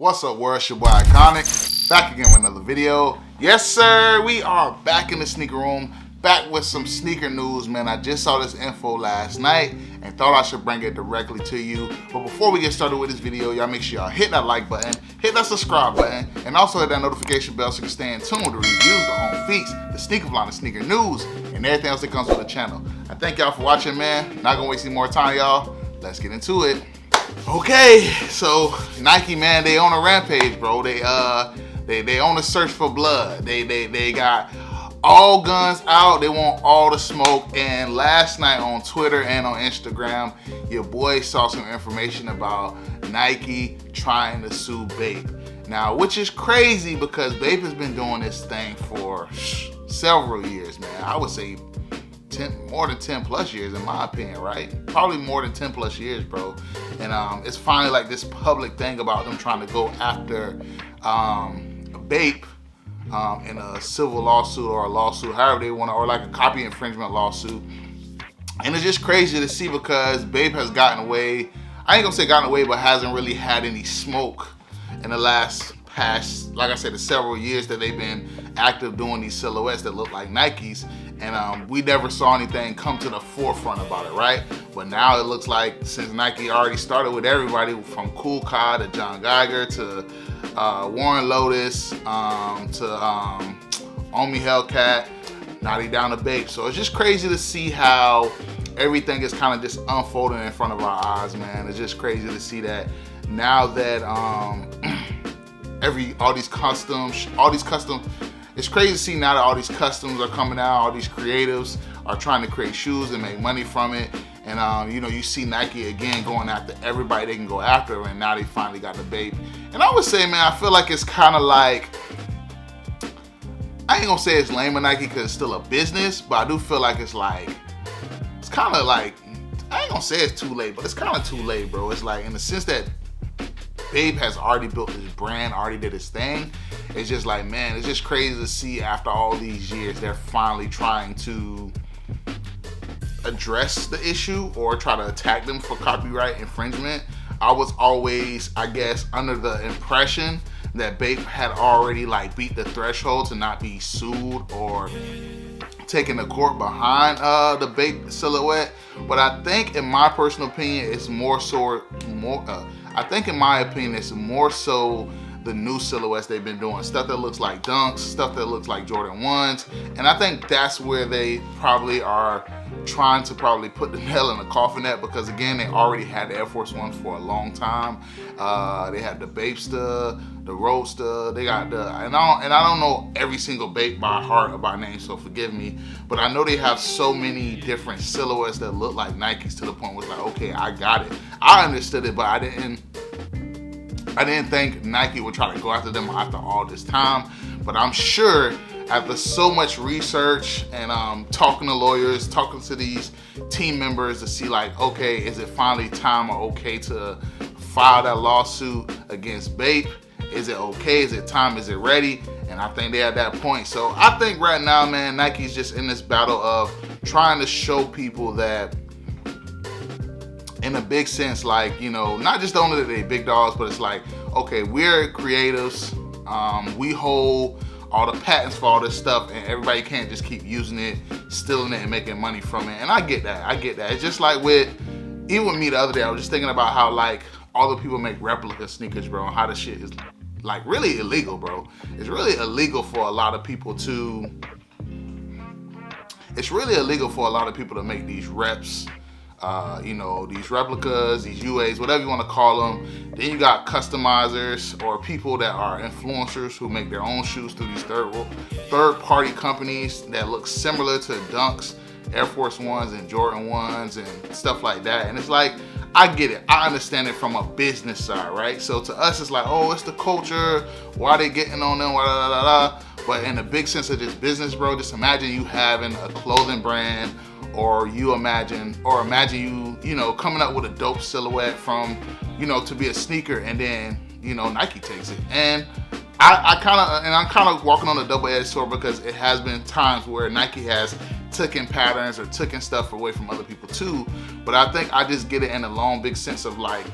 What's up, world? It's your boy Iconic, back again with another video. Yes, sir, we are back in the sneaker room, back with some sneaker news, man. I just saw this info last night and thought I should bring it directly to you. But before we get started with this video, y'all make sure y'all hit that like button, hit that subscribe button, and also hit that notification bell so you can stay in tune with the reviews, the home feats, the sneaker vlog, the sneaker news, and everything else that comes with the channel. I thank y'all for watching, man. Not gonna waste any more time, y'all. Let's get into it. Okay, so Nike, man, they on a rampage, bro. They on a search for blood. They got all guns out. They want all the smoke. And last night on Twitter and on Instagram, your boy saw some information about Nike trying to sue Bape. Now, which is crazy because Bape has been doing this thing for several years, man. I would say more than 10 plus years in my opinion, right? Probably more than 10 plus years, bro. And it's finally like this public thing about them trying to go after Bape in a civil lawsuit or a lawsuit, however they want to, or like a copy infringement lawsuit. And it's just crazy to see because Bape has gotten away. I ain't gonna say gotten away, but hasn't really had any smoke in the past, like I said, the several years that they've been active doing these silhouettes that look like Nikes. And we never saw anything come to the forefront about it, right? But now it looks like since Nike already started with everybody from Kool Kai to John Geiger to Warren Lotus to Omi Hellcat, now they down to Bape. So it's just crazy to see how everything is kind of just unfolding in front of our eyes, man. It's just crazy to see that now that all these customs. It's crazy to see now that all these customs are coming out, all these creatives are trying to create shoes and make money from it. And you see Nike again going after everybody they can go after, and now they finally got the Bape. And I would say, man, I feel like it's kind of like, I ain't gonna say it's lame of Nike because it's still a business, but I do feel like it's kind of like, I ain't gonna say it's too late, but it's kind of too late, bro. It's like in the sense that Bape has already built his brand, already did his thing. It's just like, man, it's just crazy to see after all these years, they're finally trying to address the issue or try to attack them for copyright infringement. I was always, I guess, under the impression that Bape had already like beat the threshold to not be sued or taken to court behind the Bape silhouette. But I think, in my personal opinion, it's more so the new silhouettes they've been doing. Stuff that looks like Dunks, stuff that looks like Jordan 1s. And I think that's where they probably are trying to put the nail in the coffin at, because again, they already had the Air Force 1s for a long time. They had the Bapester, the Roadster, they got and I don't know every single Bape by heart or by name, so forgive me, but I know they have so many different silhouettes that look like Nikes to the point where it's like, okay, I got it. I understood it, but I didn't think Nike would try to go after them after all this time. But I'm sure after so much research and talking to lawyers, talking to these team members to see like, okay, is it finally time or okay to file that lawsuit against Bape? Is it okay? Is it time? Is it ready? And I think they're at that point. So I think right now, man, Nike's just in this battle of trying to show people that, in a big sense, like, not just only that they big dogs, but it's like, okay, we're creatives. We hold all the patents for all this stuff, and everybody can't just keep using it, stealing it, and making money from it. And I get that. It's just like even with me the other day, I was just thinking about how like all the people make replica sneakers, bro, and how the shit is like really illegal, bro. It's really illegal for a lot of people to. It's really illegal for a lot of people to make these reps. These replicas, these UAs, whatever you want to call them. Then you got customizers or people that are influencers who make their own shoes through these third-party companies that look similar to Dunks, Air Force 1s, and Jordan 1s, and stuff like that. And it's like, I get it. I understand it from a business side, right? So to us, it's like, oh, it's the culture. Why they getting on them? But in the big sense of this business, bro, just imagine you having a clothing brand, or imagine you coming up with a dope silhouette from, to be a sneaker, and then, Nike takes it. And I'm kind of walking on a double-edged sword, because it has been times where Nike has taken patterns or taken stuff away from other people too. But I think I just get it in a long, big sense of like,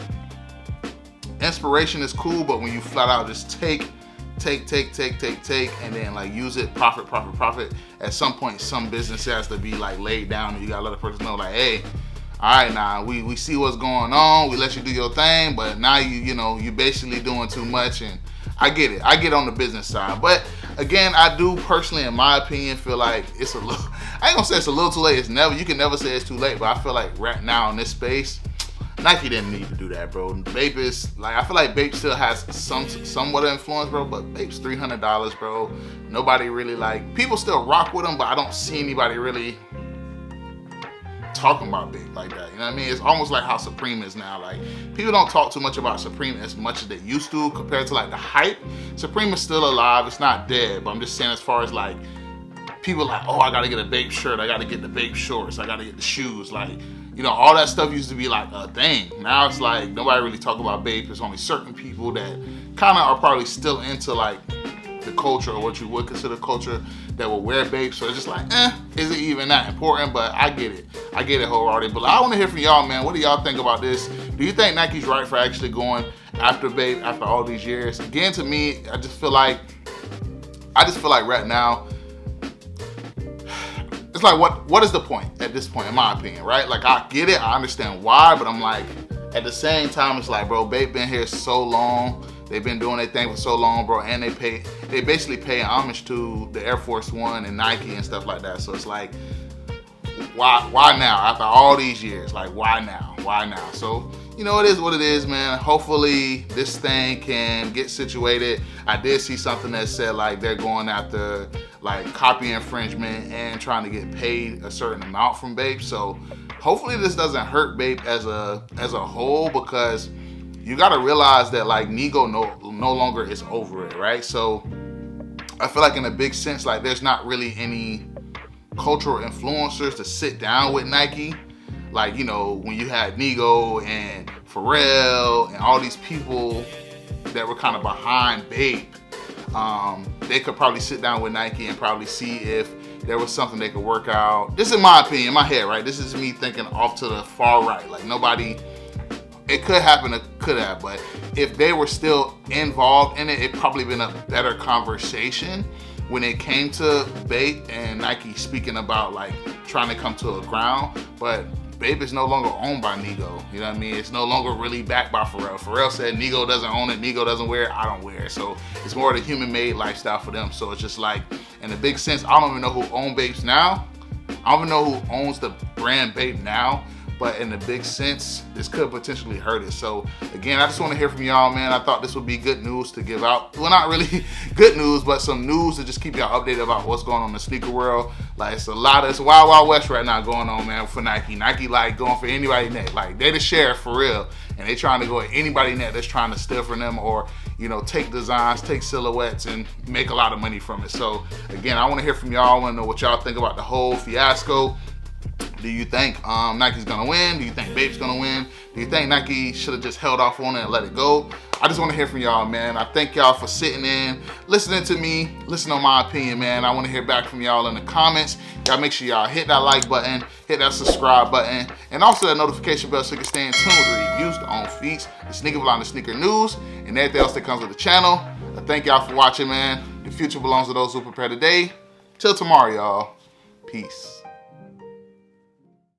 inspiration is cool, but when you flat out just take, and then like use it, profit. At some point, some business has to be like laid down, and you gotta let the person know, like, hey, all right, now we see what's going on. We let you do your thing, but now you basically doing too much. And I get it. I get on the business side, but again, I do personally, in my opinion, feel like it's a little. I ain't gonna say it's a little too late. You can never say it's too late, but I feel like right now in this space, Nike didn't need to do that, bro. Bape is like, I feel like Bape still has somewhat of influence, bro, but Bape's $300, bro. Nobody really, like, people still rock with him, but I don't see anybody really talking about Bape like that. You know what I mean? It's almost like how Supreme is now. Like, people don't talk too much about Supreme as much as they used to compared to like the hype. Supreme is still alive. It's not dead, but I'm just saying, as far as like people like, oh, I gotta get a Bape shirt, I gotta get the Bape shorts, I gotta get the shoes, like, all that stuff used to be like a thing. Now it's like nobody really talk about Bape. There's only certain people that kind of are probably still into like the culture, or what you would consider culture, that will wear Bape. So it's just like, is it even that important? But I get it wholeheartedly. But I want to hear from y'all, man. What do y'all think about this? Do you think Nike's right for actually going after Bape after all these years? Again, to me, I just feel like right now, it's like, what is the point at this point, in my opinion, right? Like, I get it, I understand why, but I'm like, at the same time, it's like, bro, Bape been here so long, they've been doing their thing for so long, bro, and they basically pay homage to the Air Force One and Nike and stuff like that. So it's like, why now? After all these years, like, why now? So, it is what it is, man. Hopefully this thing can get situated. I did see something that said like they're going after like copy infringement and trying to get paid a certain amount from Bape. So hopefully this doesn't hurt Bape as a whole, because you got to realize that like Nigo no longer is over it, right? So I feel like in a big sense, like there's not really any cultural influencers to sit down with Nike. Like, when you had Nigo and Pharrell and all these people that were kind of behind Bape, they could probably sit down with Nike and probably see if there was something they could work out. This is my opinion, in my head, right? This is me thinking off to the far right. Like, it could happen, it could have, but if they were still involved in it, it'd probably been a better conversation when it came to Bape and Nike speaking about like trying to come to a ground. But Bape is no longer owned by Nigo. You know what I mean? It's no longer really backed by Pharrell. Pharrell said Nigo doesn't own it, Nigo doesn't wear it, I don't wear it. So it's more of the human-made lifestyle for them. So it's just like, in a big sense, I don't even know who owns Bapes now. I don't even know who owns the brand Bape now. But in the big sense, this could potentially hurt it. So again, I just want to hear from y'all, man. I thought this would be good news to give out. Well, not really good news, but some news to just keep y'all updated about what's going on in the sneaker world. Like, it's wild, wild west right now going on, man, for Nike. Nike, like, going for anybody neck. Like, they the sheriff for real. And they trying to go at anybody neck that's trying to steal from them, or, take designs, take silhouettes, and make a lot of money from it. So again, I want to hear from y'all. I want to know what y'all think about the whole fiasco. Do you think Nike's gonna win? Do you think Bape's gonna win? Do you think Nike should have just held off on it and let it go? I just want to hear from y'all, man. I thank y'all for sitting in, listening to me, listening to my opinion, man. I want to hear back from y'all in the comments. Y'all make sure y'all hit that like button, hit that subscribe button, and also that notification bell so you can stay in tune with the reviews, the on feats, the sneaker vlog, the sneaker news, and everything else that comes with the channel. I thank y'all for watching, man. The future belongs to those who prepare today. Till tomorrow, y'all. Peace.